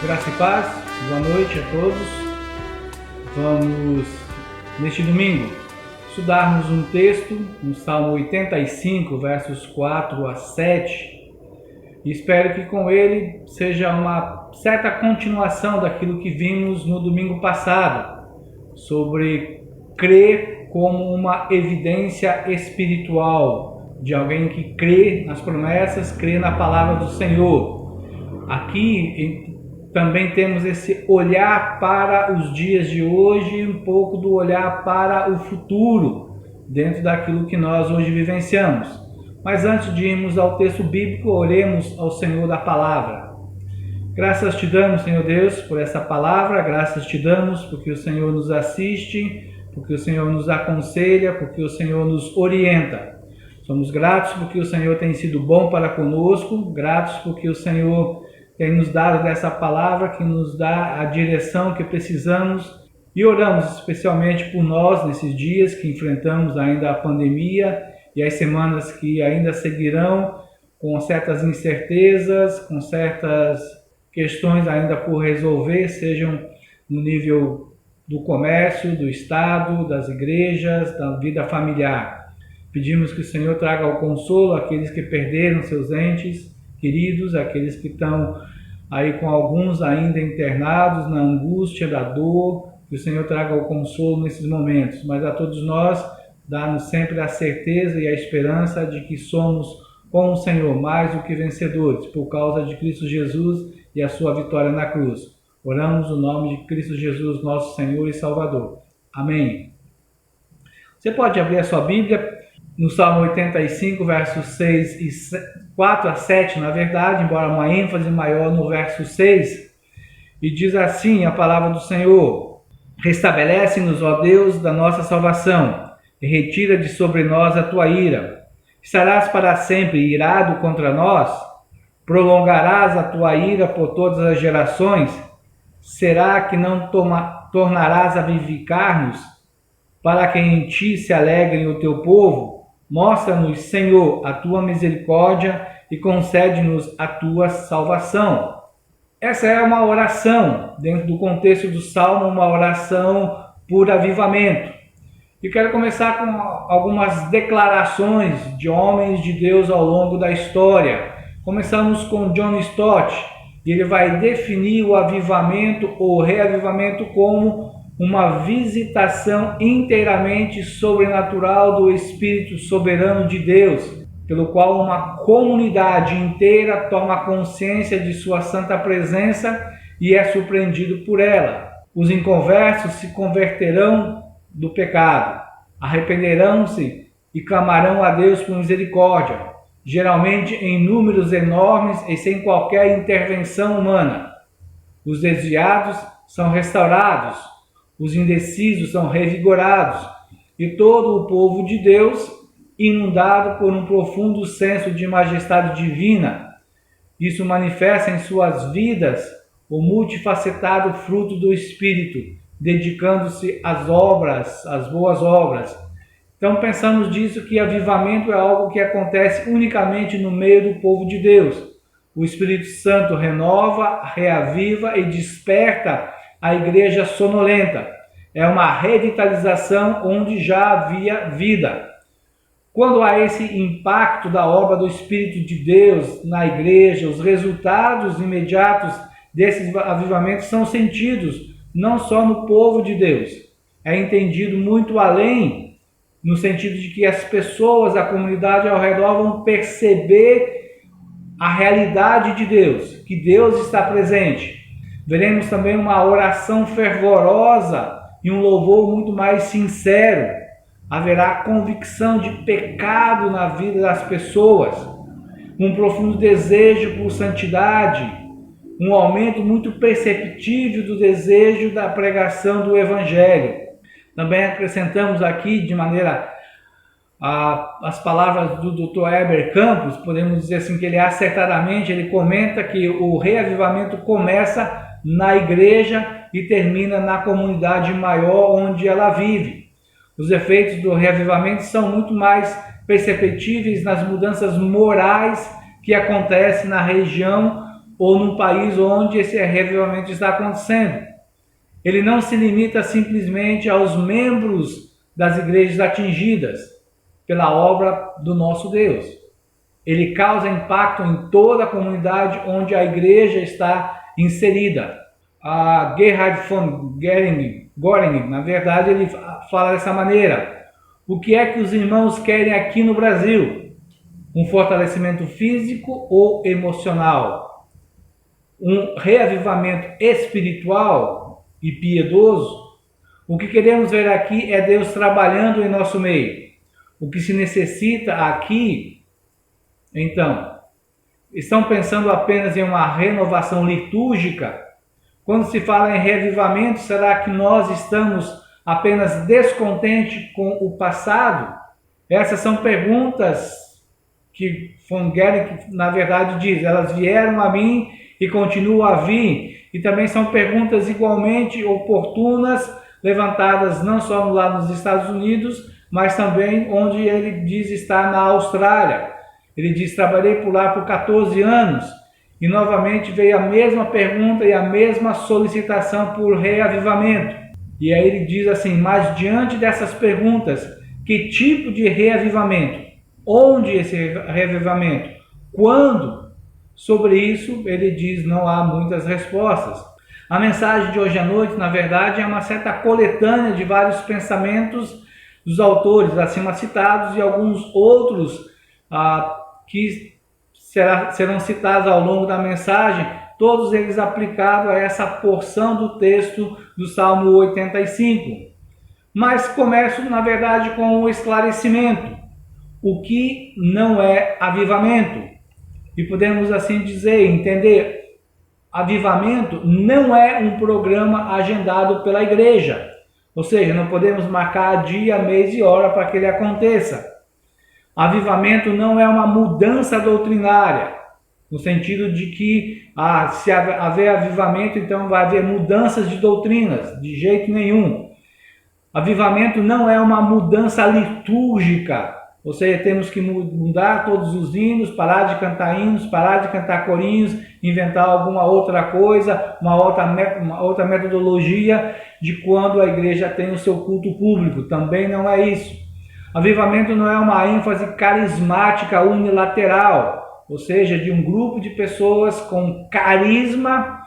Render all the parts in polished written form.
Graça e paz, boa noite a todos. Vamos, neste domingo, estudarmos um texto no Salmo 85, versos 4 a 7. E espero que com ele seja uma certa continuação daquilo que vimos no domingo passado, sobre crer como uma evidência espiritual, de alguém que crê nas promessas, crê na palavra do Senhor. Aqui também temos esse olhar para os dias de hoje e um pouco do olhar para o futuro, dentro daquilo que nós hoje vivenciamos. Mas antes de irmos ao texto bíblico, oremos ao Senhor da palavra. Graças te damos, Senhor Deus, por essa palavra, graças te damos porque o Senhor nos assiste, porque o Senhor nos aconselha, porque o Senhor nos orienta. Somos gratos porque o Senhor tem sido bom para conosco, gratos porque o Senhor tem nos dado dessa palavra que nos dá a direção que precisamos, e oramos especialmente por nós nesses dias que enfrentamos ainda a pandemia e as semanas que ainda seguirão, com certas incertezas, com certas questões ainda por resolver, sejam no nível do comércio, do Estado, das igrejas, da vida familiar. Pedimos que o Senhor traga o consolo àqueles que perderam seus entes queridos, aqueles que estão aí com alguns ainda internados na angústia da dor, que o Senhor traga o consolo nesses momentos. Mas a todos nós, dá-nos sempre a certeza e a esperança de que somos com o Senhor mais do que vencedores, por causa de Cristo Jesus e a sua vitória na cruz. Oramos no nome de Cristo Jesus, nosso Senhor e Salvador. Amém. Você pode abrir a sua Bíblia no Salmo 85, versos 4 a 7, na verdade, embora uma ênfase maior no verso 6, e diz assim a palavra do Senhor: restabelece-nos, ó Deus, da nossa salvação, e retira de sobre nós a tua ira. Estarás para sempre irado contra nós? Prolongarás a tua ira por todas as gerações? Será que não tornarás a vivificar-nos, para que em ti se alegre o teu povo? Mostra-nos, Senhor, a tua misericórdia e concede-nos a tua salvação. Essa é uma oração, dentro do contexto do Salmo, uma oração por avivamento. E quero começar com algumas declarações de homens de Deus ao longo da história. Começamos com John Stott, e ele vai definir o avivamento ou reavivamento como uma visitação inteiramente sobrenatural do Espírito soberano de Deus, pelo qual uma comunidade inteira toma consciência de sua santa presença e é surpreendido por ela. Os inconversos se converterão do pecado, arrependerão-se e clamarão a Deus por misericórdia, geralmente em números enormes e sem qualquer intervenção humana. Os desviados são restaurados, os indecisos são revigorados, e todo o povo de Deus, inundado por um profundo senso de majestade divina. Isso manifesta em suas vidas o multifacetado fruto do Espírito, dedicando-se às obras, às boas obras. Então pensamos disso, que avivamento é algo que acontece unicamente no meio do povo de Deus. O Espírito Santo renova, reaviva e desperta a igreja sonolenta. É uma revitalização onde já havia vida. Quando há esse impacto da obra do Espírito de Deus na igreja, os resultados imediatos desses avivamentos são sentidos não só no povo de Deus. É entendido muito além, no sentido de que as pessoas, a comunidade ao redor vão perceber a realidade de Deus, que Deus está presente. Veremos também uma oração fervorosa e um louvor muito mais sincero. Haverá convicção de pecado na vida das pessoas, um profundo desejo por santidade, um aumento muito perceptível do desejo da pregação do Evangelho. Também acrescentamos aqui, de maneira as palavras do Dr. Heber Campos, podemos dizer assim, que ele acertadamente ele comenta que o reavivamento começa na igreja e termina na comunidade maior onde ela vive. Os efeitos do reavivamento são muito mais perceptíveis nas mudanças morais que acontecem na região ou num país onde esse reavivamento está acontecendo. Ele não se limita simplesmente aos membros das igrejas atingidas pela obra do nosso Deus. Ele causa impacto em toda a comunidade onde a igreja está inserida. A Gerhard von Göring, na verdade, ele fala dessa maneira: o que é que os irmãos querem aqui no Brasil? Um fortalecimento físico ou emocional? Um reavivamento espiritual e piedoso? O que queremos ver aqui é Deus trabalhando em nosso meio. O que se necessita aqui, então, estão pensando apenas em uma renovação litúrgica? Quando se fala em reavivamento, será que nós estamos apenas descontentes com o passado? Essas são perguntas que von Gericke, na verdade, diz. Elas vieram a mim e continuam a vir. E também são perguntas igualmente oportunas, levantadas não só lá nos Estados Unidos, mas também onde ele diz estar na Austrália. Ele diz: trabalhei por lá por 14 anos. E novamente veio a mesma pergunta e a mesma solicitação por reavivamento. E aí ele diz assim: mas diante dessas perguntas, que tipo de reavivamento? Onde esse reavivamento? Quando? Sobre isso, ele diz: não há muitas respostas. A mensagem de hoje à noite, na verdade, é uma certa coletânea de vários pensamentos dos autores acima citados e alguns outros que serão citados ao longo da mensagem, todos eles aplicados a essa porção do texto do Salmo 85. Mas começo, na verdade, com o esclarecimento. O que não é avivamento? E podemos assim dizer, entender, avivamento não é um programa agendado pela igreja. Ou seja, não podemos marcar dia, mês e hora para que ele aconteça. Avivamento não é uma mudança doutrinária, no sentido de que se haver avivamento, então vai haver mudanças de doutrinas, de jeito nenhum. Avivamento não é uma mudança litúrgica, ou seja, temos que mudar todos os hinos, parar de cantar hinos, parar de cantar corinhos, inventar alguma outra coisa, uma outra metodologia de quando a igreja tem o seu culto público. Também não é isso. Avivamento não é uma ênfase carismática unilateral, ou seja, de um grupo de pessoas com carisma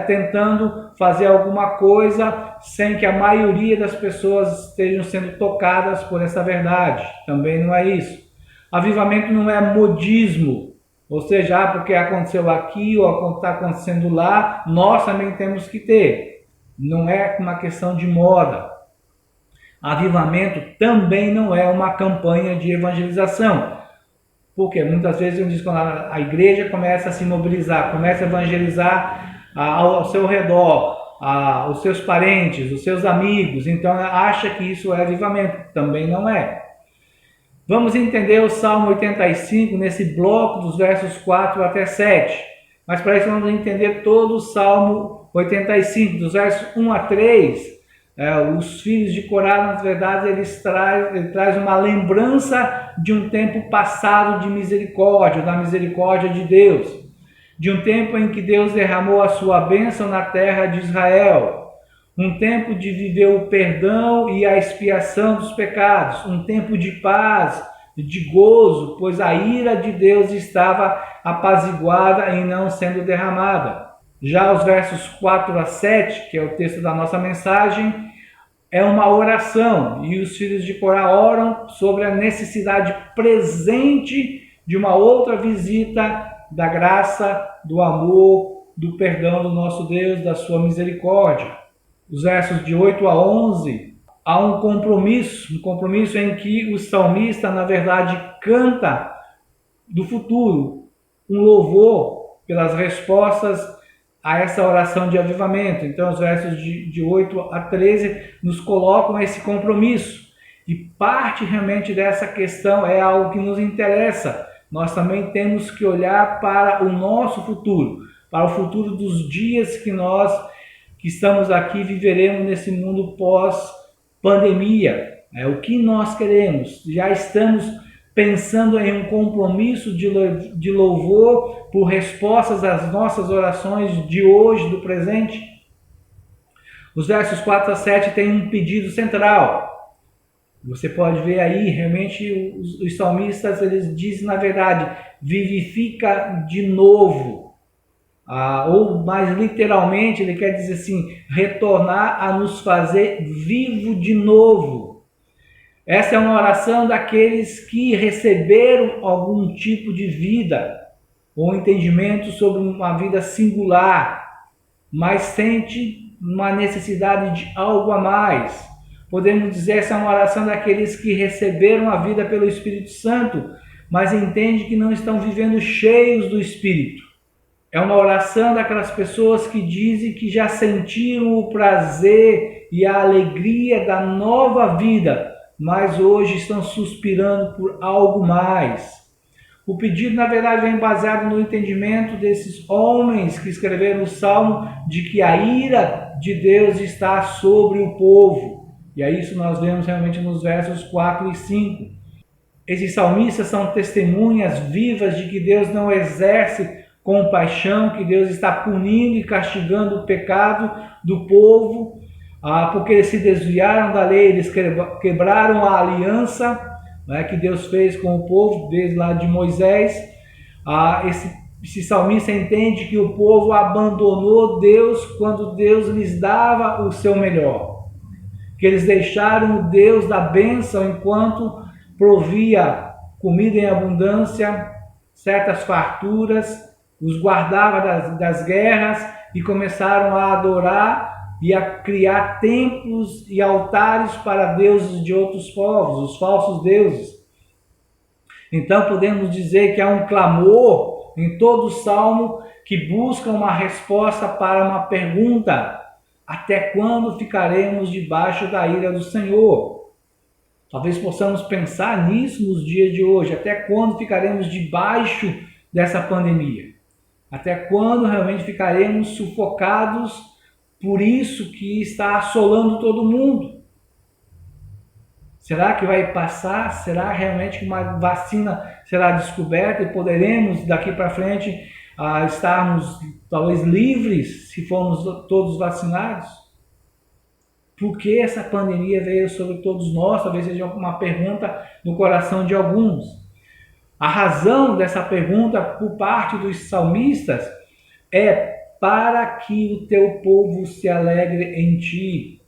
tentando fazer alguma coisa sem que a maioria das pessoas estejam sendo tocadas por essa verdade. Também não é isso. Avivamento não é modismo, ou seja, porque aconteceu aqui ou está acontecendo lá, nós também temos que ter. Não é uma questão de moda. Avivamento também não é uma campanha de evangelização. Porque muitas vezes eu digo, quando a igreja começa a se mobilizar, começa a evangelizar ao seu redor, os seus parentes, os seus amigos, então acha que isso é avivamento. Também não é. Vamos entender o Salmo 85 nesse bloco dos versos 4 até 7. Mas para isso vamos entender todo o Salmo 85, dos versos 1 a 3. Os filhos de Corá, na verdade, ele traz uma lembrança de um tempo passado de misericórdia, da misericórdia de Deus, de um tempo em que Deus derramou a sua bênção na terra de Israel, um tempo de viver o perdão e a expiação dos pecados, um tempo de paz, de gozo, pois a ira de Deus estava apaziguada e não sendo derramada. Já os versos 4 a 7, que é o texto da nossa mensagem, é uma oração, e os filhos de Corá oram sobre a necessidade presente de uma outra visita da graça, do amor, do perdão do nosso Deus, da sua misericórdia. Os versos de 8 a 11, há um compromisso em que o salmista, na verdade, canta do futuro, um louvor pelas respostas a essa oração de avivamento. Então, os versos de 8 a 13 nos colocam esse compromisso. E parte realmente dessa questão é algo que nos interessa. Nós também temos que olhar para o nosso futuro, para o futuro dos dias que nós que estamos aqui viveremos nesse mundo pós-pandemia. O que nós queremos? Já estamos pensando em um compromisso de louvor por respostas às nossas orações de hoje, do presente. Os versos 4 a 7 têm um pedido central. Você pode ver aí, realmente, os salmistas, eles dizem, na verdade, vivifica de novo. Ou mais literalmente, ele quer dizer assim, retornar a nos fazer vivo de novo. Essa é uma oração daqueles que receberam algum tipo de vida ou entendimento sobre uma vida singular, mas sente uma necessidade de algo a mais. Podemos dizer que essa é uma oração daqueles que receberam a vida pelo Espírito Santo, mas entendem que não estão vivendo cheios do Espírito. É uma oração daquelas pessoas que dizem que já sentiram o prazer e a alegria da nova vida, mas hoje estão suspirando por algo mais. O pedido, na verdade, vem baseado no entendimento desses homens que escreveram o Salmo de que a ira de Deus está sobre o povo. E é isso nós vemos realmente nos versos 4 e 5. Esses salmistas são testemunhas vivas de que Deus não exerce compaixão, que Deus está punindo e castigando o pecado do povo, porque eles se desviaram da lei, eles quebraram a aliança, né, que Deus fez com o povo, desde lá de Moisés. Esse salmista entende que o povo abandonou Deus quando Deus lhes dava o seu melhor. Que eles deixaram o Deus da bênção enquanto provia comida em abundância, certas farturas, os guardava das guerras e começaram a adorar e a criar templos e altares para deuses de outros povos, os falsos deuses. Então podemos dizer que há um clamor em todo o Salmo que busca uma resposta para uma pergunta: até quando ficaremos debaixo da ira do Senhor? Talvez possamos pensar nisso nos dias de hoje. Até quando ficaremos debaixo dessa pandemia? Até quando realmente ficaremos sufocados por isso que está assolando todo mundo? Será que vai passar? Será realmente que uma vacina será descoberta e poderemos daqui para frente estarmos talvez livres se formos todos vacinados? Por que essa pandemia veio sobre todos nós? Talvez seja uma pergunta no coração de alguns. A razão dessa pergunta por parte dos salmistas é para que o teu povo se alegre em ti.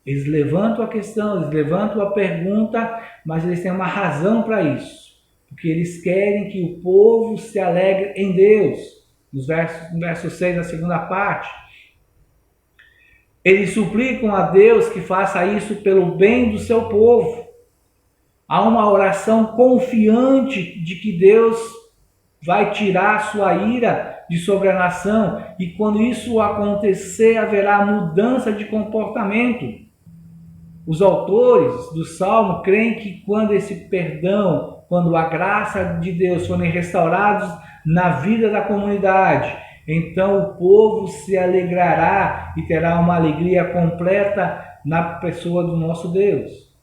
Eles levantam a questão, eles levantam a pergunta, mas eles têm uma razão para isso. Porque eles querem que o povo se alegre em Deus. No verso 6, a segunda parte. Eles suplicam a Deus que faça isso pelo bem do seu povo. Há uma oração confiante de que Deus vai tirar a sua ira de sobre a nação. E quando isso acontecer, haverá mudança de comportamento. Os autores do Salmo creem que quando esse perdão, quando a graça de Deus forem restaurados na vida da comunidade, então o povo se alegrará e terá uma alegria completa na pessoa do nosso Deus.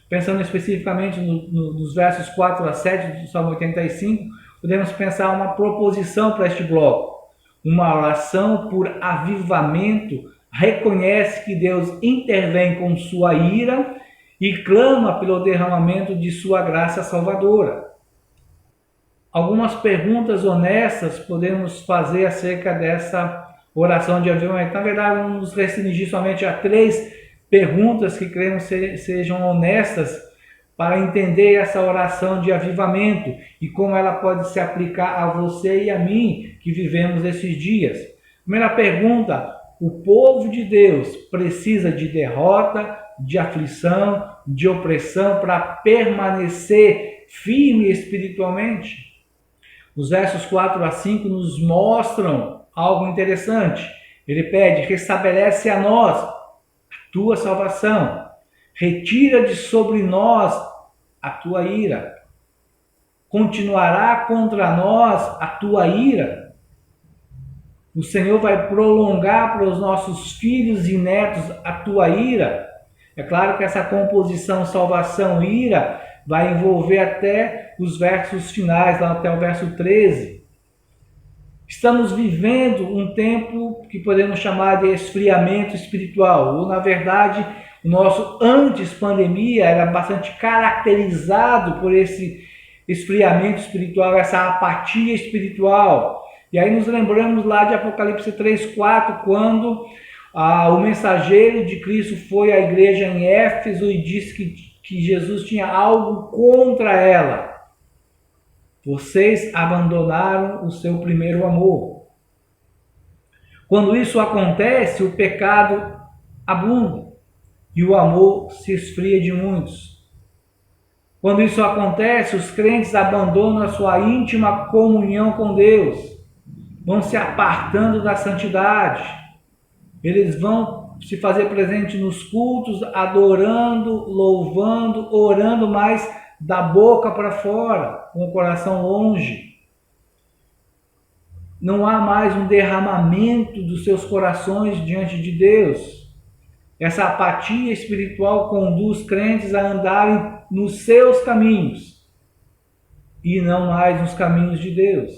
Pensando especificamente nos versos 4 a 7 do Salmo 85, podemos pensar uma proposição para este bloco. Uma oração por avivamento reconhece que Deus intervém com sua ira e clama pelo derramamento de sua graça salvadora. Algumas perguntas honestas podemos fazer acerca dessa oração de avivamento. Na verdade, vamos nos restringir somente a 3 perguntas que queremos sejam honestas para entender essa oração de avivamento e como ela pode se aplicar a você e a mim que vivemos esses dias. Primeira pergunta: o povo de Deus precisa de derrota, de aflição, de opressão para permanecer firme espiritualmente? Os versos 4 a 5 nos mostram algo interessante. Ele pede: restabelece a nós a tua salvação, retira de sobre nós a tua ira. Continuará contra nós a tua ira? O Senhor vai prolongar para os nossos filhos e netos a tua ira? É claro que essa composição salvação e ira vai envolver até os versos finais, lá até o verso 13. Estamos vivendo um tempo que podemos chamar de esfriamento espiritual, ou na verdade, o nosso antes pandemia era bastante caracterizado por esse esfriamento espiritual, essa apatia espiritual. E aí nos lembramos lá de Apocalipse 3:4, quando o mensageiro de Cristo foi à igreja em Éfeso e disse que Jesus tinha algo contra ela. Vocês abandonaram o seu primeiro amor. Quando isso acontece, o pecado abunda e o amor se esfria de muitos. Quando isso acontece, os crentes abandonam a sua íntima comunhão com Deus, vão se apartando da santidade. Eles vão se fazer presente nos cultos, adorando, louvando, orando mais da boca para fora, com o coração longe. Não há mais um derramamento dos seus corações diante de Deus. Essa apatia espiritual conduz crentes a andarem nos seus caminhos e não mais nos caminhos de Deus,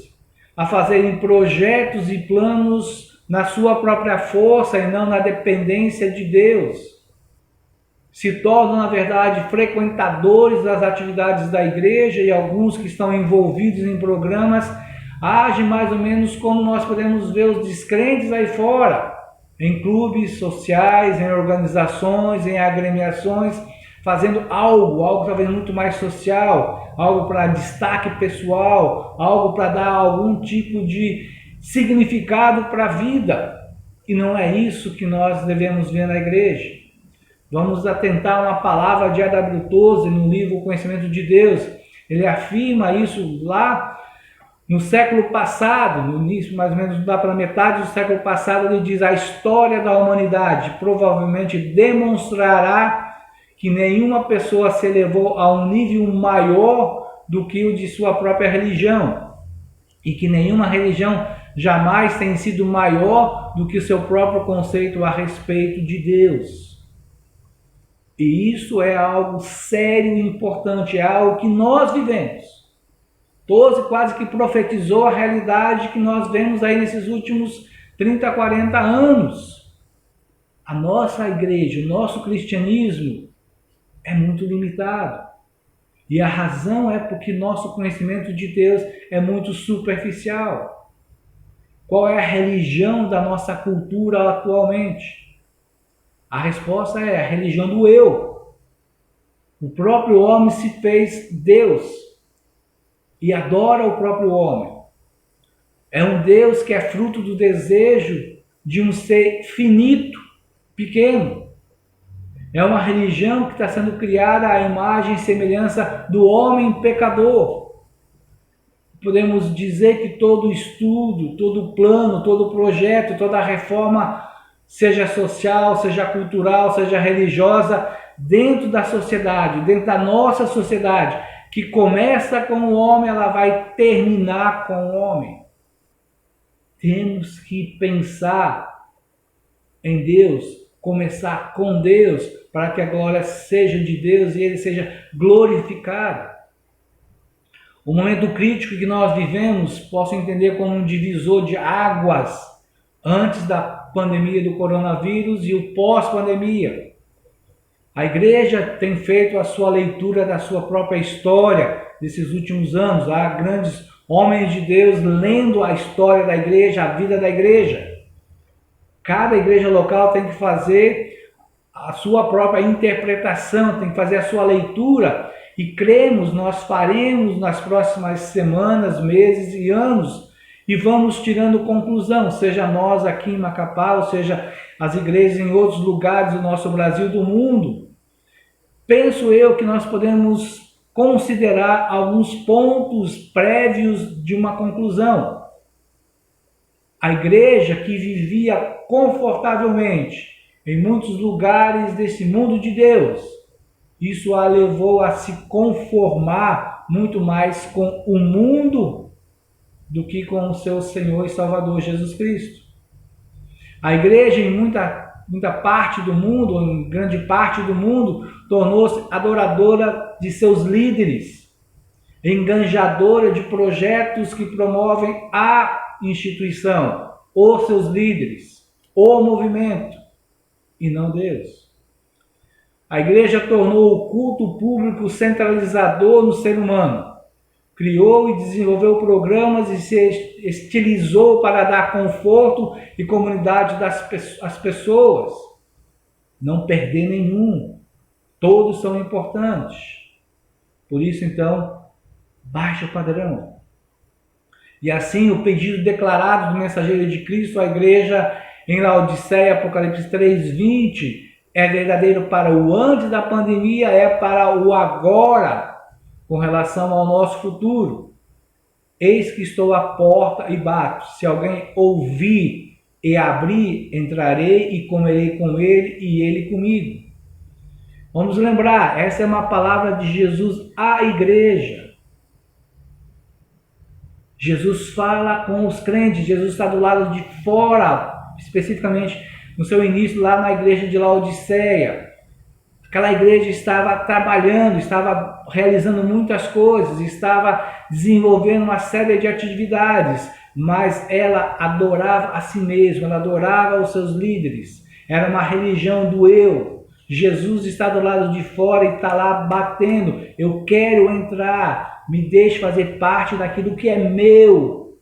a fazerem projetos e planos na sua própria força e não na dependência de Deus. Se tornam, na verdade, frequentadores das atividades da igreja, e alguns que estão envolvidos em programas agem mais ou menos como nós podemos ver os descrentes aí fora, em clubes sociais, em organizações, em agremiações, fazendo algo talvez muito mais social, algo para destaque pessoal, algo para dar algum tipo de significado para a vida. E não é isso que nós devemos ver na igreja. Vamos atentar uma palavra de A.W. Tozer no livro O Conhecimento de Deus. Ele afirma isso lá no século passado, no início, mais ou menos lá para metade do século passado. Ele diz: a história da humanidade provavelmente demonstrará que nenhuma pessoa se elevou a um nível maior do que o de sua própria religião, e que nenhuma religião jamais tem sido maior do que o seu próprio conceito a respeito de Deus. E isso é algo sério e importante, é algo que nós vivemos. Toze quase que profetizou a realidade que nós vemos aí nesses últimos 30, 40 anos. A nossa igreja, o nosso cristianismo é muito limitado. E a razão é porque nosso conhecimento de Deus é muito superficial. Qual é a religião da nossa cultura atualmente? A resposta é a religião do eu. O próprio homem se fez Deus e adora o próprio homem. É um Deus que é fruto do desejo de um ser finito, pequeno. É uma religião que está sendo criada à imagem e semelhança do homem pecador. Podemos dizer que todo estudo, todo plano, todo projeto, toda reforma, seja social, seja cultural, seja religiosa, dentro da sociedade, dentro da nossa sociedade, que começa com o homem, ela vai terminar com o homem. Temos que pensar em Deus, começar com Deus, para que a glória seja de Deus e Ele seja glorificado. O momento crítico que nós vivemos, posso entender como um divisor de águas antes da pandemia do coronavírus e o pós-pandemia. A igreja tem feito a sua leitura da sua própria história desses últimos anos. Há grandes homens de Deus lendo a história da igreja, a vida da igreja. Cada igreja local tem que fazer a sua própria interpretação, tem que fazer a sua leitura, e cremos, nós faremos nas próximas semanas, meses e anos, e vamos tirando conclusão, seja nós aqui em Macapá, ou seja as igrejas em outros lugares do nosso Brasil, do mundo. Penso eu que nós podemos considerar alguns pontos prévios de uma conclusão. A igreja que vivia confortavelmente em muitos lugares desse mundo de Deus, isso a levou a se conformar muito mais com o mundo do que com o seu Senhor e Salvador Jesus Cristo. A igreja, em muita parte do mundo, ou em grande parte do mundo, tornou-se adoradora de seus líderes, enganjadora de projetos que promovem a instituição, ou seus líderes, ou movimento, e não Deus. A igreja tornou o culto público centralizador no ser humano. Criou e desenvolveu programas e se estilizou para dar conforto e comunidade às pessoas. Não perder nenhum. Todos são importantes. Por isso, então, baixa o padrão. E assim, o pedido declarado do mensageiro de Cristo à igreja em Laodiceia, Apocalipse 3:20, é verdadeiro para o antes da pandemia, é para o agora, com relação ao nosso futuro. Eis que estou à porta e bato. Se alguém ouvir e abrir, entrarei e comerei com ele e ele comigo. Vamos lembrar, essa é uma palavra de Jesus à igreja. Jesus fala com os crentes, Jesus está do lado de fora, especificamente no seu início lá na igreja de Laodiceia. Aquela igreja estava trabalhando, estava realizando muitas coisas, estava desenvolvendo uma série de atividades, mas ela adorava a si mesma, ela adorava os seus líderes. Era uma religião do eu. Jesus está do lado de fora e está lá batendo. Eu quero entrar, me deixe fazer parte daquilo que é meu.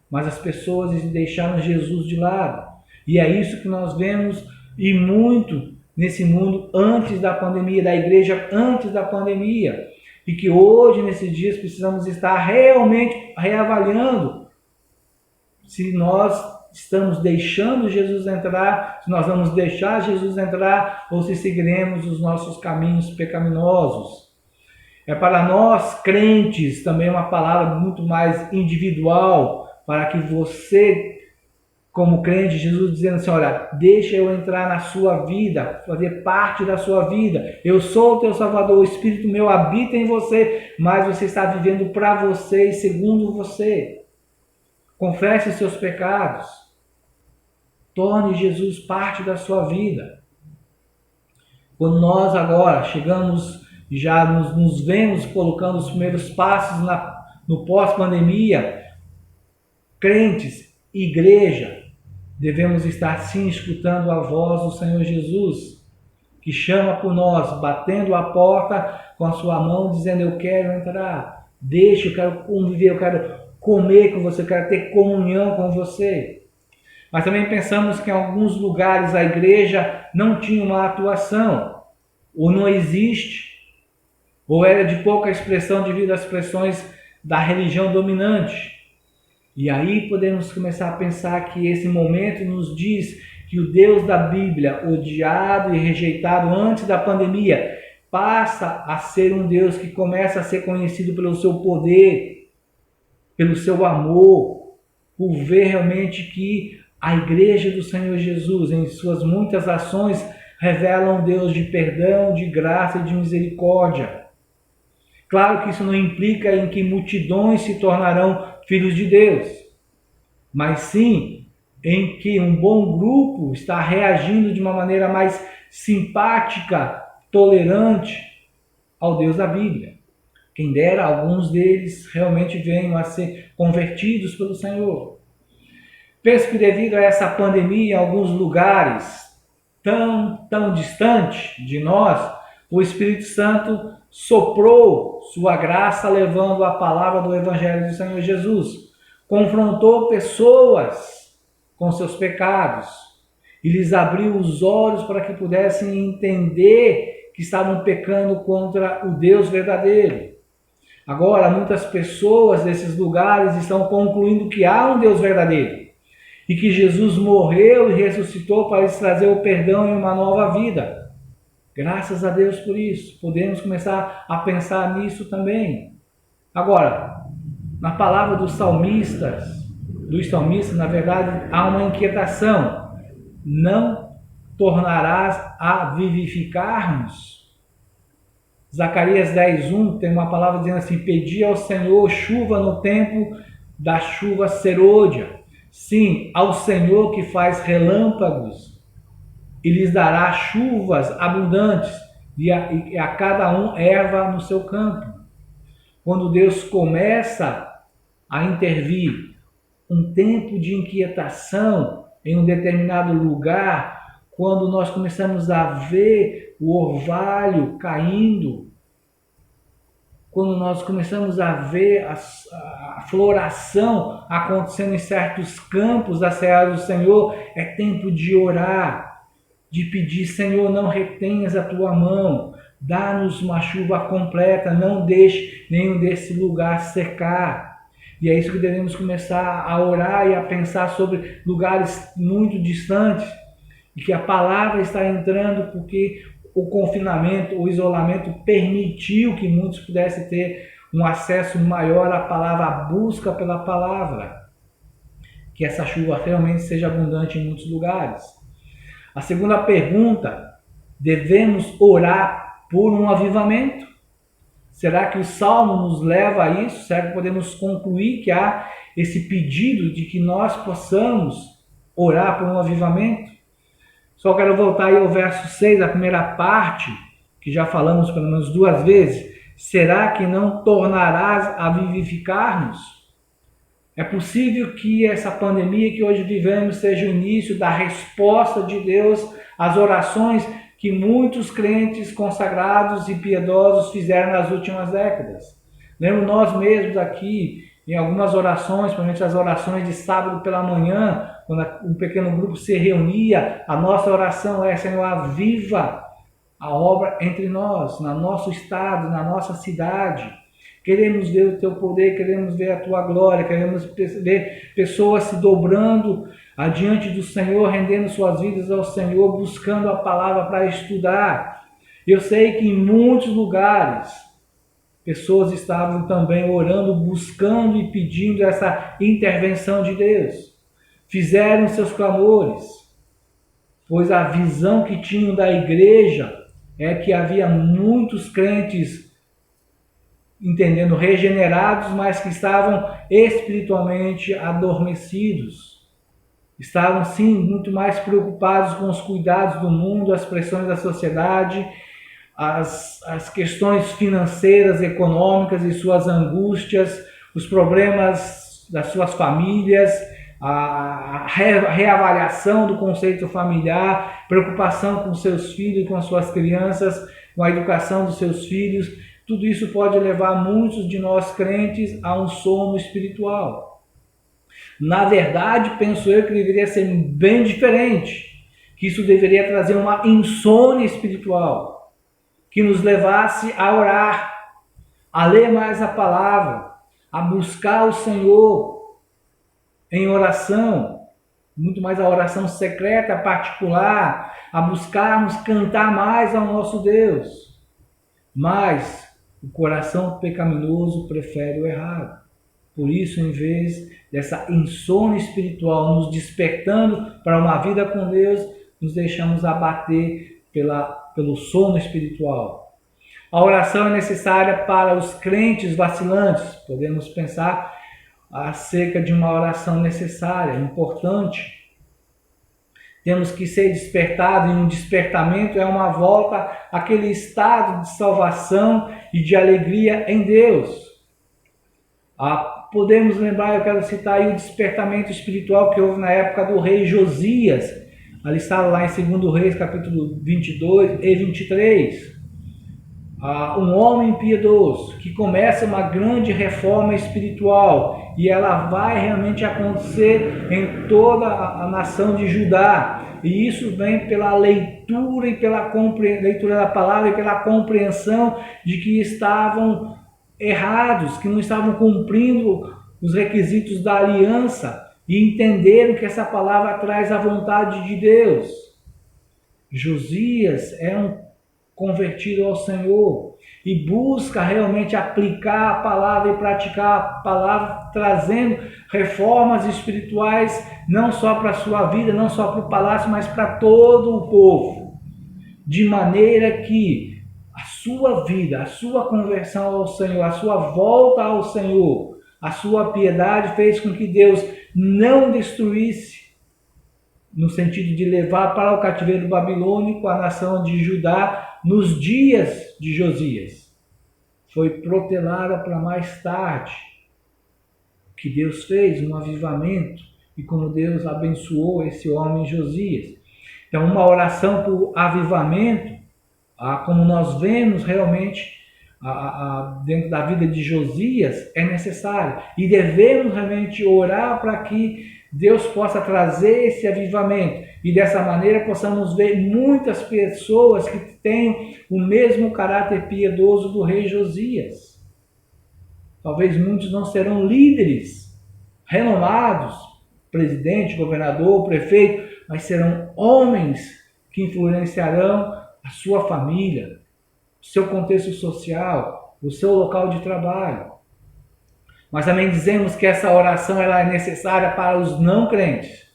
Mas as pessoas deixaram Jesus de lado. E é isso que nós vemos e muito nesse mundo antes da pandemia, da igreja antes da pandemia. E que hoje, nesses dias, precisamos estar realmente reavaliando se nós estamos deixando Jesus entrar, se nós vamos deixar Jesus entrar ou se seguiremos os nossos caminhos pecaminosos. É para nós, crentes, também uma palavra muito mais individual, para que você, como crente, Jesus dizendo assim, olha, deixa eu entrar na sua vida, fazer parte da sua vida. Eu sou o teu Salvador, o Espírito meu habita em você, mas você está vivendo para você e segundo você. Confesse os seus pecados. Torne Jesus parte da sua vida. Quando nós agora chegamos, já nos vemos colocando os primeiros passos no pós-pandemia, crentes, igreja, devemos estar sim escutando a voz do Senhor Jesus, que chama por nós, batendo a porta com a sua mão, dizendo, eu quero entrar, deixa, eu quero conviver, eu quero comer com você, eu quero ter comunhão com você. Mas também pensamos que em alguns lugares a igreja não tinha uma atuação, ou não existe, ou era de pouca expressão devido às pressões da religião dominante. E aí podemos começar a pensar que esse momento nos diz que o Deus da Bíblia, odiado e rejeitado antes da pandemia, passa a ser um Deus que começa a ser conhecido pelo seu poder, pelo seu amor, por ver realmente que a igreja do Senhor Jesus, em suas muitas ações, revela um Deus de perdão, de graça e de misericórdia. Claro que isso não implica em que multidões se tornarão filhos de Deus, mas sim em que um bom grupo está reagindo de uma maneira mais simpática, tolerante ao Deus da Bíblia. Quem dera alguns deles realmente venham a ser convertidos pelo Senhor. Penso que devido a essa pandemia, em alguns lugares tão distante de nós, o Espírito Santo soprou sua graça levando a palavra do Evangelho do Senhor Jesus. Confrontou pessoas com seus pecados e lhes abriu os olhos para que pudessem entender que estavam pecando contra o Deus verdadeiro. Agora, muitas pessoas desses lugares estão concluindo que há um Deus verdadeiro e que Jesus morreu e ressuscitou para lhes trazer o perdão e uma nova vida. Graças a Deus por isso. Podemos começar a pensar nisso também. Agora, na palavra dos salmistas, na verdade, há uma inquietação. Não tornarás a vivificar-nos? Zacarias 10:1 tem uma palavra dizendo assim, pedi ao Senhor chuva no tempo da chuva serôdia. Sim, ao Senhor que faz relâmpagos e lhes dará chuvas abundantes, e a cada um erva no seu campo. Quando Deus começa a intervir, um tempo de inquietação em um determinado lugar, quando nós começamos a ver o orvalho caindo, quando nós começamos a ver a floração acontecendo em certos campos da seara do Senhor, é tempo de orar, de pedir: Senhor, não retenhas a tua mão, dá-nos uma chuva completa, não deixe nenhum desse lugar secar. E é isso que devemos começar a orar e a pensar sobre lugares muito distantes, e que a palavra está entrando porque o confinamento, o isolamento permitiu que muitos pudessem ter um acesso maior à palavra, à busca pela palavra. Que essa chuva realmente seja abundante em muitos lugares. A segunda pergunta: devemos orar por um avivamento? Será que o Salmo nos leva a isso? Será que podemos concluir que há esse pedido de que nós possamos orar por um avivamento? Só quero voltar aí ao verso 6, a primeira parte, que já falamos pelo menos 2 vezes. Será que não tornarás a vivificar-nos? É possível que essa pandemia que hoje vivemos seja o início da resposta de Deus às orações que muitos crentes consagrados e piedosos fizeram nas últimas décadas. Lembro nós mesmos aqui, em algumas orações, principalmente as orações de sábado pela manhã, quando um pequeno grupo se reunia, a nossa oração é: Senhor, aviva a obra entre nós, no nosso estado, na nossa cidade. Queremos ver o teu poder, queremos ver a tua glória, queremos ver pessoas se dobrando adiante do Senhor, rendendo suas vidas ao Senhor, buscando a palavra para estudar. Eu sei que em muitos lugares pessoas estavam também orando, buscando e pedindo essa intervenção de Deus. Fizeram seus clamores, pois a visão que tinham da igreja é que havia muitos crentes, entendendo, regenerados, mas que estavam espiritualmente adormecidos. Estavam, sim, muito mais preocupados com os cuidados do mundo, as pressões da sociedade, as questões financeiras, econômicas e suas angústias, os problemas das suas famílias, a reavaliação do conceito familiar, preocupação com seus filhos, com suas crianças, com a educação dos seus filhos. Tudo isso pode levar muitos de nós crentes a um sono espiritual. Na verdade, penso eu que deveria ser bem diferente, que isso deveria trazer uma insônia espiritual, que nos levasse a orar, a ler mais a palavra, a buscar o Senhor em oração, muito mais a oração secreta, particular, a buscarmos cantar mais ao nosso Deus. Mas o coração pecaminoso prefere o errado. Por isso, em vez dessa insônia espiritual nos despertando para uma vida com Deus, nos deixamos abater pelo sono espiritual. A oração é necessária para os crentes vacilantes. Podemos pensar acerca de uma oração necessária, importante. Temos que ser despertados, e um despertamento é uma volta àquele estado de salvação e de alegria em Deus. Podemos lembrar, eu quero citar aí o despertamento espiritual que houve na época do rei Josias, ali está lá em 2 Reis, capítulo 22 e 23. Um homem piedoso que começa uma grande reforma espiritual, e ela vai realmente acontecer em toda a nação de Judá, e isso vem pela leitura e pela leitura da palavra e pela compreensão de que estavam errados, que não estavam cumprindo os requisitos da aliança, e entenderam que essa palavra traz a vontade de Deus. Josias é um convertido ao Senhor e busca realmente aplicar a palavra e praticar a palavra, trazendo reformas espirituais não só para a sua vida, não só para o palácio, mas para todo o povo, de maneira que a sua vida, a sua conversão ao Senhor, a sua volta ao Senhor, a sua piedade fez com que Deus não destruísse no sentido de levar para o cativeiro babilônico a nação de Judá nos dias de Josias. Foi protelada para mais tarde. O que Deus fez, um avivamento, e como Deus abençoou esse homem Josias. Então, uma oração por avivamento, como nós vemos realmente dentro da vida de Josias, é necessária. E devemos realmente orar para que Deus possa trazer esse avivamento. E dessa maneira possamos ver muitas pessoas que têm o mesmo caráter piedoso do rei Josias. Talvez muitos não serão líderes renomados, presidente, governador, prefeito, mas serão homens que influenciarão a sua família, o seu contexto social, o seu local de trabalho. Mas também dizemos que essa oração ela é necessária para os não crentes.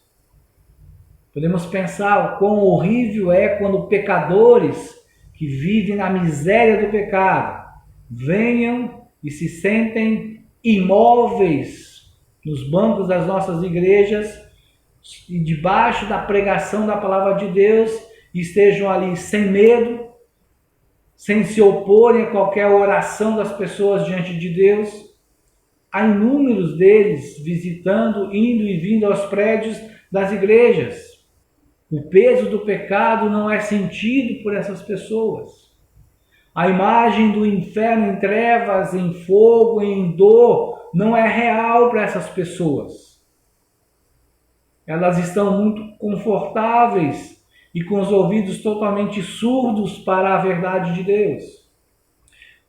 Podemos pensar o quão horrível é quando pecadores que vivem na miséria do pecado venham e se sentem imóveis nos bancos das nossas igrejas e debaixo da pregação da palavra de Deus estejam ali sem medo, sem se oporem a qualquer oração das pessoas diante de Deus. Há inúmeros deles visitando, indo e vindo aos prédios das igrejas. O peso do pecado não é sentido por essas pessoas. A imagem do inferno em trevas, em fogo, em dor, não é real para essas pessoas. Elas estão muito confortáveis e com os ouvidos totalmente surdos para a verdade de Deus.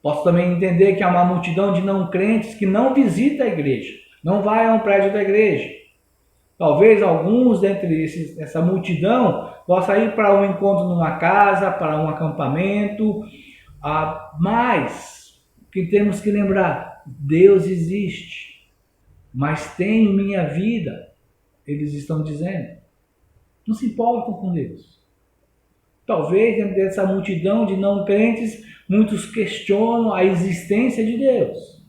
Posso também entender que há uma multidão de não crentes que não visita a igreja, não vai a um prédio da igreja. Talvez alguns dentre essa multidão possa ir para um encontro numa casa, para um acampamento, mas o que temos que lembrar, Deus existe, mas tem em minha vida, eles estão dizendo, não se importam com Deus. Talvez dentro dessa multidão de não crentes, muitos questionam a existência de Deus.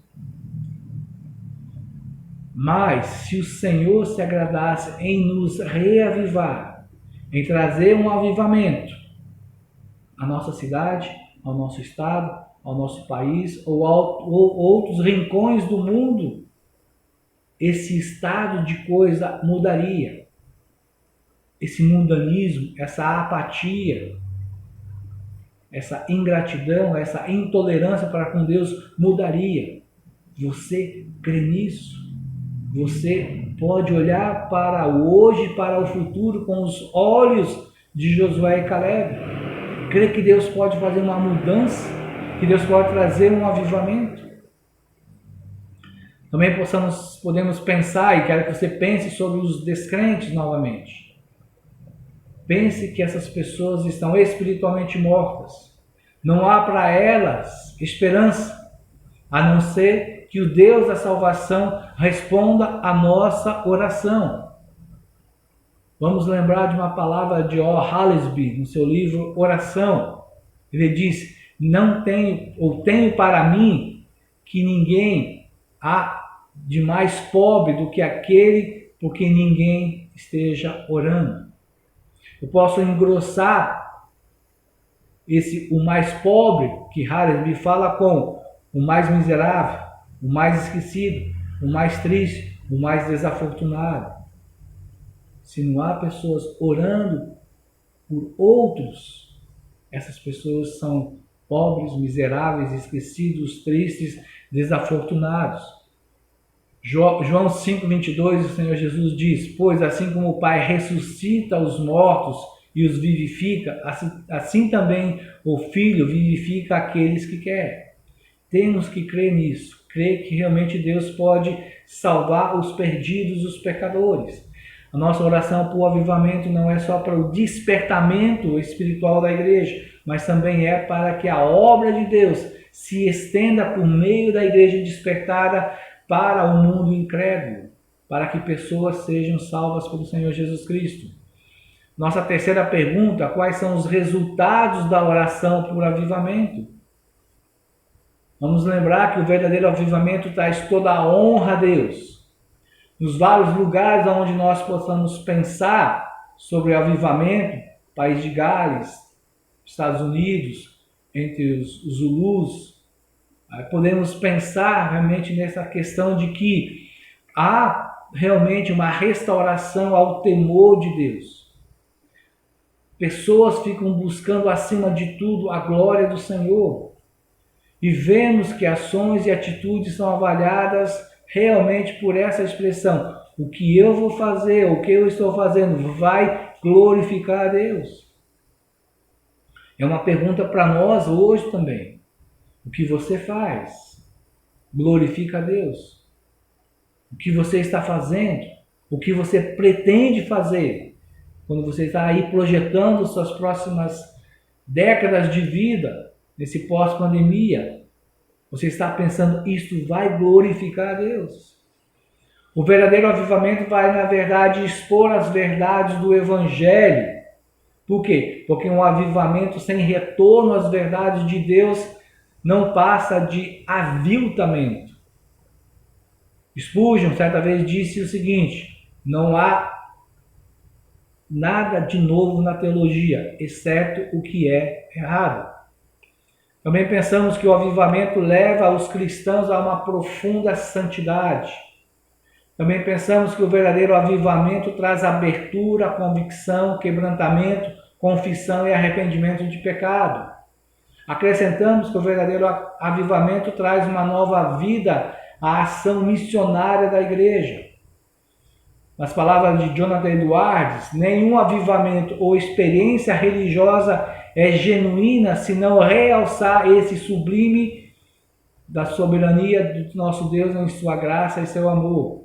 Mas se o Senhor se agradasse em nos reavivar, em trazer um avivamento à nossa cidade, ao nosso estado, ao nosso país ou outros rincões do mundo, esse estado de coisa mudaria. Esse mundanismo, essa apatia, essa ingratidão, essa intolerância para com Deus mudaria. Você crê nisso? Você pode olhar para o hoje e para o futuro com os olhos de Josué e Caleb. Crê que Deus pode fazer uma mudança, que Deus pode trazer um avivamento. Também podemos pensar, e quero que você pense sobre os descrentes novamente. Pense que essas pessoas estão espiritualmente mortas. Não há para elas esperança, a não ser que o Deus da salvação responda a nossa oração. Vamos lembrar de uma palavra de O. Hallesby, no seu livro Oração. Ele diz, tenho para mim que ninguém há de mais pobre do que aquele por quem ninguém esteja orando. Eu posso engrossar o mais pobre, que Hallesby fala, com o mais miserável, o mais esquecido, o mais triste, o mais desafortunado. Se não há pessoas orando por outros, essas pessoas são pobres, miseráveis, esquecidos, tristes, desafortunados. João 5,22, o Senhor Jesus diz, pois assim como o Pai ressuscita os mortos e os vivifica, assim também o Filho vivifica aqueles que quer. Temos que crer nisso, crer que realmente Deus pode salvar os perdidos, os pecadores. A nossa oração por avivamento não é só para o despertamento espiritual da igreja, mas também é para que a obra de Deus se estenda por meio da igreja despertada para o mundo incrédulo, para que pessoas sejam salvas pelo Senhor Jesus Cristo. Nossa terceira pergunta, quais são os resultados da oração por avivamento? Vamos lembrar que o verdadeiro avivamento traz toda a honra a Deus. Nos vários lugares onde nós possamos pensar, sobre avivamento, País de Gales, Estados Unidos, entre os Zulus. Podemos pensar realmente nessa questão de que há realmente uma restauração ao temor de Deus. Pessoas ficam buscando acima de tudo a glória do Senhor. E vemos que ações e atitudes são avaliadas realmente por essa expressão. O que eu vou fazer, o que eu estou fazendo, vai glorificar a Deus? É uma pergunta para nós hoje também. O que você faz glorifica a Deus? O que você está fazendo? O que você pretende fazer? Quando você está aí projetando suas próximas décadas de vida, nesse pós-pandemia, você está pensando, isto vai glorificar a Deus? O verdadeiro avivamento vai, na verdade, expor as verdades do Evangelho. Por quê? Porque um avivamento sem retorno às verdades de Deus não passa de aviltamento. Spurgeon, certa vez, disse o seguinte: não há nada de novo na teologia, exceto o que é errado. Também pensamos que o avivamento leva os cristãos a uma profunda santidade. Também pensamos que o verdadeiro avivamento traz abertura, convicção, quebrantamento, confissão e arrependimento de pecado. Acrescentamos que o verdadeiro avivamento traz uma nova vida à ação missionária da igreja. Nas palavras de Jonathan Edwards, nenhum avivamento ou experiência religiosa é genuína se não realçar esse sublime da soberania do nosso Deus em sua graça e seu amor.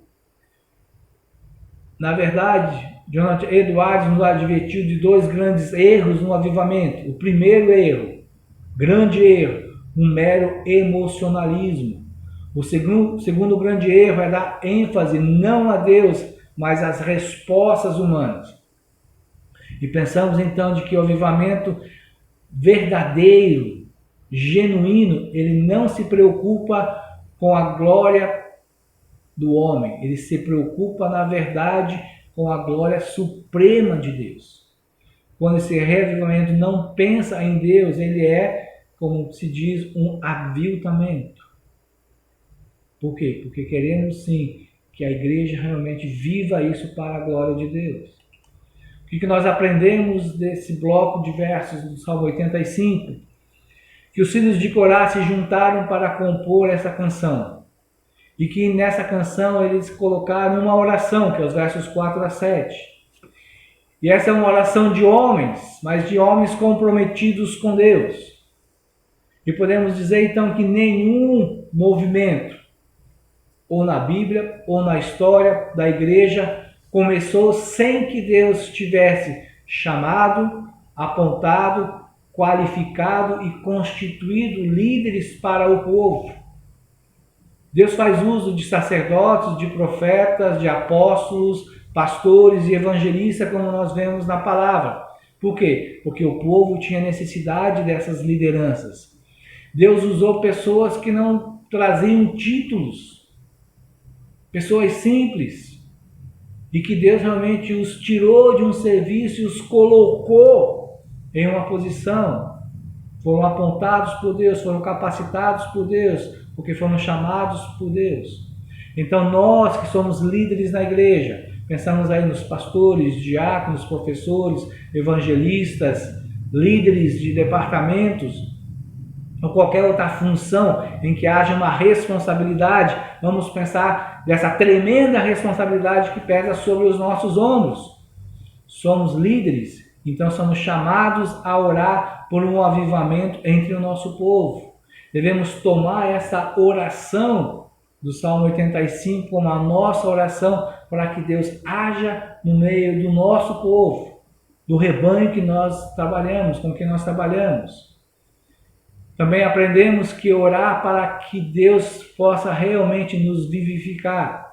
Na verdade, Jonathan Edwards nos advertiu de dois grandes erros no avivamento. O primeiro erro, grande erro, um mero emocionalismo. O segundo grande erro é dar ênfase não a Deus, mas às respostas humanas. E pensamos então de que o avivamento verdadeiro, genuíno, ele não se preocupa com a glória do homem, ele se preocupa, na verdade, com a glória suprema de Deus. Quando esse reavivamento não pensa em Deus, ele é, como se diz, um aviltamento. Por quê? Porque queremos sim que a igreja realmente viva isso para a glória de Deus. O que nós aprendemos desse bloco de versos do Salmo 85? Que os filhos de Corá se juntaram para compor essa canção. E que nessa canção eles colocaram uma oração, que é os versos 4 a 7. E essa é uma oração de homens, mas de homens comprometidos com Deus. E podemos dizer então que nenhum movimento, ou na Bíblia, ou na história da igreja, começou sem que Deus tivesse chamado, apontado, qualificado e constituído líderes para o povo. Deus faz uso de sacerdotes, de profetas, de apóstolos, pastores e evangelistas, como nós vemos na palavra. Por quê? Porque o povo tinha necessidade dessas lideranças. Deus usou pessoas que não traziam títulos, pessoas simples, e que Deus realmente os tirou de um serviço e os colocou em uma posição. Foram apontados por Deus, foram capacitados por Deus, porque foram chamados por Deus. Então nós que somos líderes na igreja, pensamos aí nos pastores, diáconos, professores, evangelistas, líderes de departamentos, ou qualquer outra função em que haja uma responsabilidade, vamos pensar dessa tremenda responsabilidade que pesa sobre os nossos ombros. Somos líderes, então somos chamados a orar por um avivamento entre o nosso povo. Devemos tomar essa oração do Salmo 85 como a nossa oração para que Deus haja no meio do nosso povo, do rebanho que nós trabalhamos, com que nós trabalhamos. Também aprendemos que orar para que Deus possa realmente nos vivificar.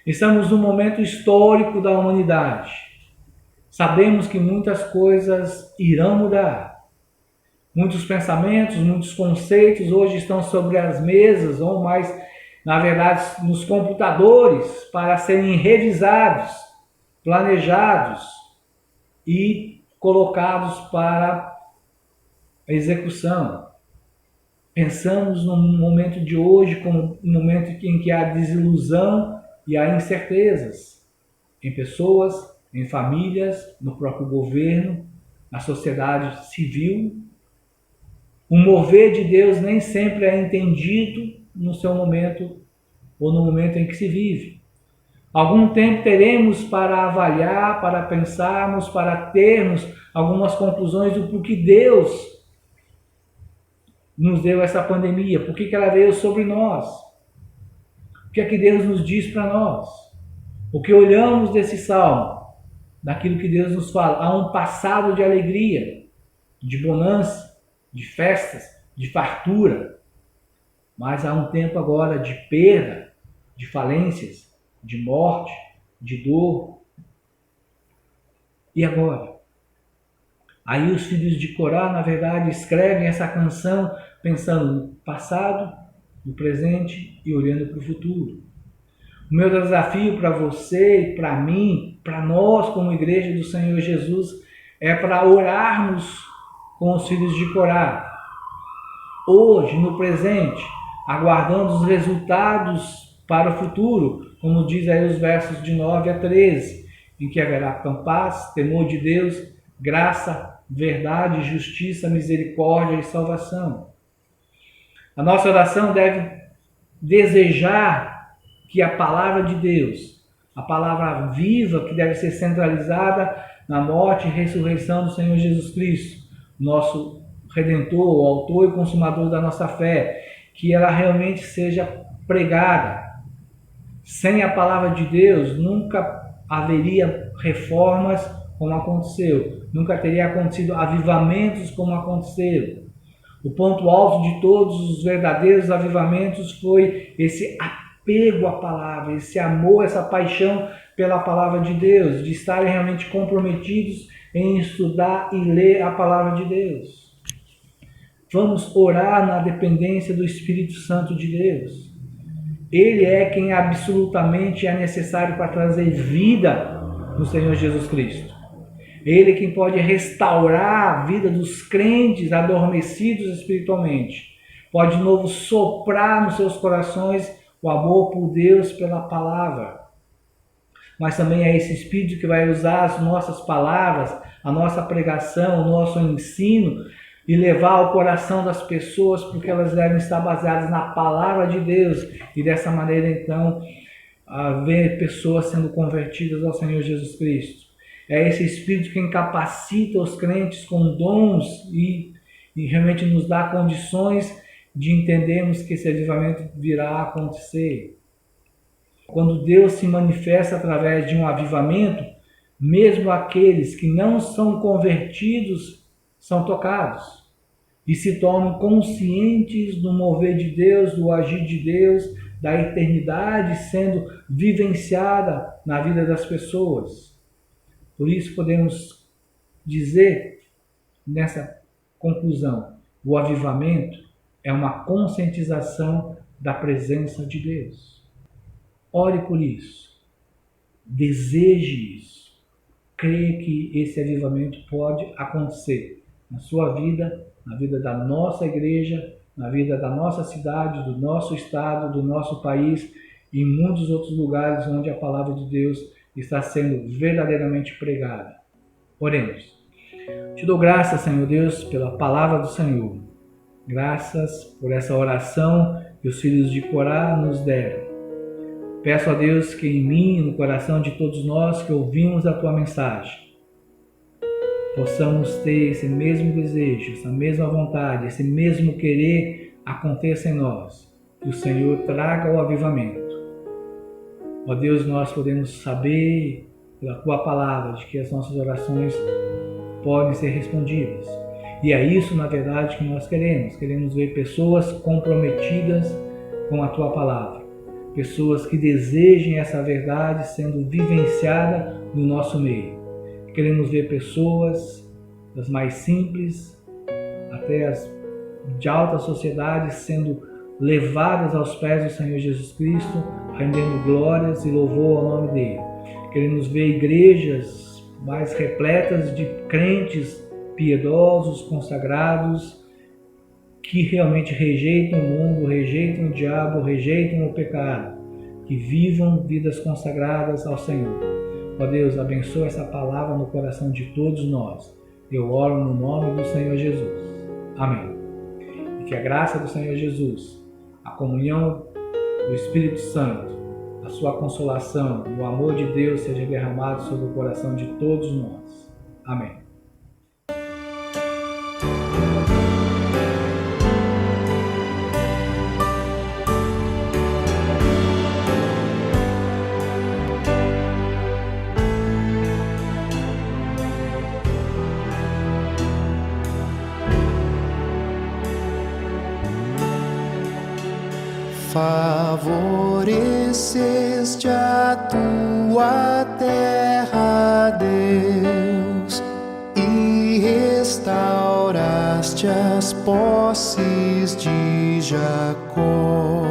Estamos num momento histórico da humanidade. Sabemos que muitas coisas irão mudar. Muitos pensamentos, muitos conceitos hoje estão sobre as mesas, ou mais, na verdade, nos computadores, para serem revisados, planejados. e colocados para a execução. Pensamos no momento de hoje como um momento em que há desilusão e há incertezas em pessoas, em famílias, no próprio governo, na sociedade civil. O mover de Deus nem sempre é entendido no seu momento ou no momento em que se vive. Algum tempo teremos para avaliar, para pensarmos, para termos algumas conclusões do porquê Deus nos deu essa pandemia, por que ela veio sobre nós, o que é que Deus nos diz para nós, o que olhamos desse salmo, daquilo que Deus nos fala. Há um passado de alegria, de bonança, de festas, de fartura, mas há um tempo agora de perda, de falências, de morte, de dor. E agora? Aí os filhos de Corá, na verdade, escrevem essa canção pensando no passado, no presente e olhando para o futuro. O meu desafio para você, para mim, para nós como igreja do Senhor Jesus, é para orarmos com os filhos de Corá. Hoje, no presente, aguardando os resultados para o futuro, como diz aí os versos de 9 a 13, em que haverá paz, temor de Deus, graça, verdade, justiça, misericórdia e salvação. A nossa oração deve desejar que a palavra de Deus, a palavra viva que deve ser centralizada na morte e ressurreição do Senhor Jesus Cristo, nosso Redentor, o autor e consumador da nossa fé, que ela realmente seja pregada. Sem a palavra de Deus, nunca haveria reformas como aconteceu, nunca teria acontecido avivamentos como aconteceram. O ponto alto de todos os verdadeiros avivamentos foi esse apego à palavra, esse amor, essa paixão pela palavra de Deus, de estarem realmente comprometidos em estudar e ler a palavra de Deus. Vamos orar na dependência do Espírito Santo de Deus. Ele é quem absolutamente é necessário para trazer vida no Senhor Jesus Cristo. Ele é quem pode restaurar a vida dos crentes adormecidos espiritualmente. Pode de novo soprar nos seus corações o amor por Deus pela palavra. Mas também é esse Espírito que vai usar as nossas palavras, a nossa pregação, o nosso ensino e levar ao coração das pessoas, porque elas devem estar baseadas na palavra de Deus. E dessa maneira, então, ver pessoas sendo convertidas ao Senhor Jesus Cristo. É esse Espírito que capacita os crentes com dons e realmente nos dá condições de entendermos que esse avivamento virá a acontecer. Quando Deus se manifesta através de um avivamento, mesmo aqueles que não são convertidos são tocados e se tornam conscientes do mover de Deus, do agir de Deus, da eternidade sendo vivenciada na vida das pessoas. Por isso podemos dizer nessa conclusão, o avivamento é uma conscientização da presença de Deus. Ore por isso, deseje isso, creia que esse avivamento pode acontecer na sua vida, na vida da nossa igreja, na vida da nossa cidade, do nosso estado, do nosso país e em muitos outros lugares onde a palavra de Deus está sendo verdadeiramente pregada. Oremos. Te dou graças, Senhor Deus, pela palavra do Senhor. Graças por essa oração que os filhos de Corá nos deram. Peço a Deus que em mim e no coração de todos nós que ouvimos a Tua mensagem, possamos ter esse mesmo desejo, essa mesma vontade, esse mesmo querer aconteça em nós. Que o Senhor traga o avivamento. Ó Deus, nós podemos saber pela Tua palavra de que as nossas orações podem ser respondidas. E é isso, na verdade, que nós queremos. Queremos ver pessoas comprometidas com a Tua palavra. Pessoas que desejem essa verdade sendo vivenciada no nosso meio. Queremos ver pessoas, das mais simples até as de alta sociedade, sendo levadas aos pés do Senhor Jesus Cristo, rendendo glórias e louvor ao nome dele. Queremos ver igrejas mais repletas de crentes piedosos, consagrados, que realmente rejeitam o mundo, rejeitam o diabo, rejeitam o pecado, que vivam vidas consagradas ao Senhor. Ó Deus, abençoa essa palavra no coração de todos nós. Eu oro no nome do Senhor Jesus. Amém. E que a graça do Senhor Jesus, a comunhão do Espírito Santo, a sua consolação e o amor de Deus seja derramado sobre o coração de todos nós. Amém. Favoreceste a tua terra, Deus, e restauraste as posses de Jacó.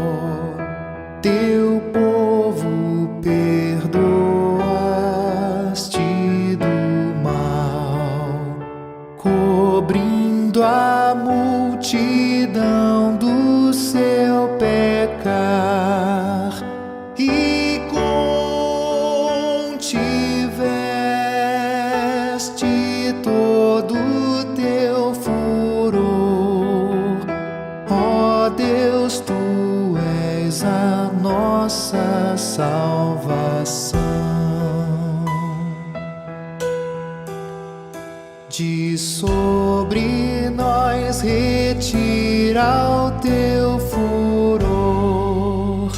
Teu povo perdoaste do mal, cobrindo a multidão do seu pecar, e contiveste todo o teu furor. Ó Deus, tu és a nossa salvação. De sobre nós retira o teu furor,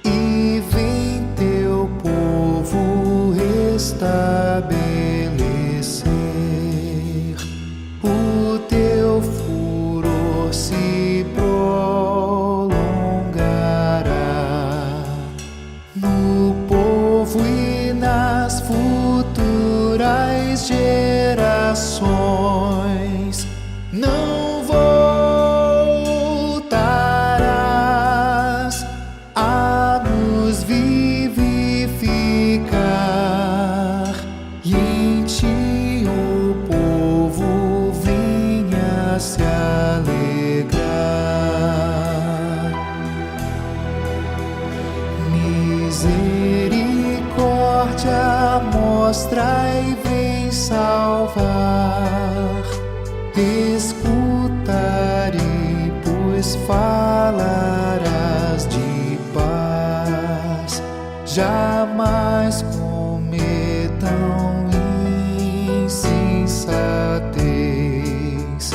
e vem teu povo restabelecer. O teu furor se prolongará no povo e nas futuras gerações. Não voltarás a nos vivificar, e em ti o povo vinha se alegrar. Misericórdia mostra e vem salvar. Escutarei, pois falarás de paz. Jamais cometam insensatez.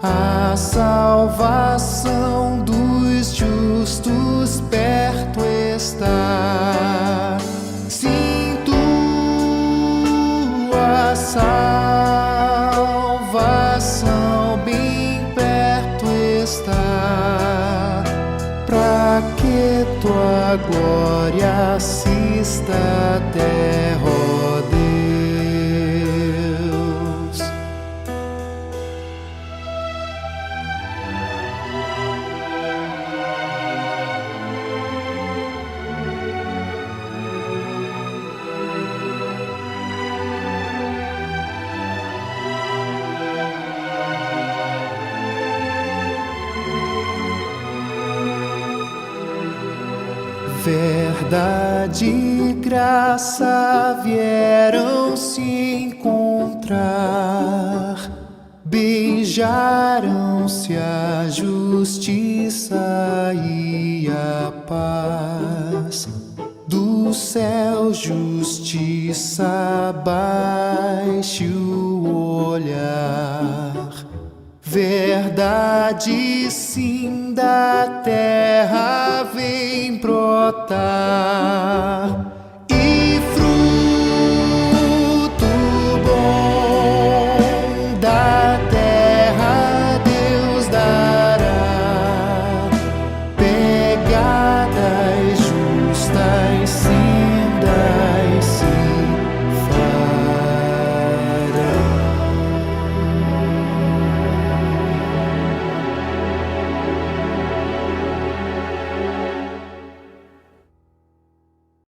A salvação dos justos perto está. Sim, tua salvação bem perto está, pra que tua glória assista a terra, ó Deus. Verdade e graça vieram se encontrar, beijaram-se a justiça e a paz. Do céu justiça baixe o olhar. Verdade sim da terra vem brotar.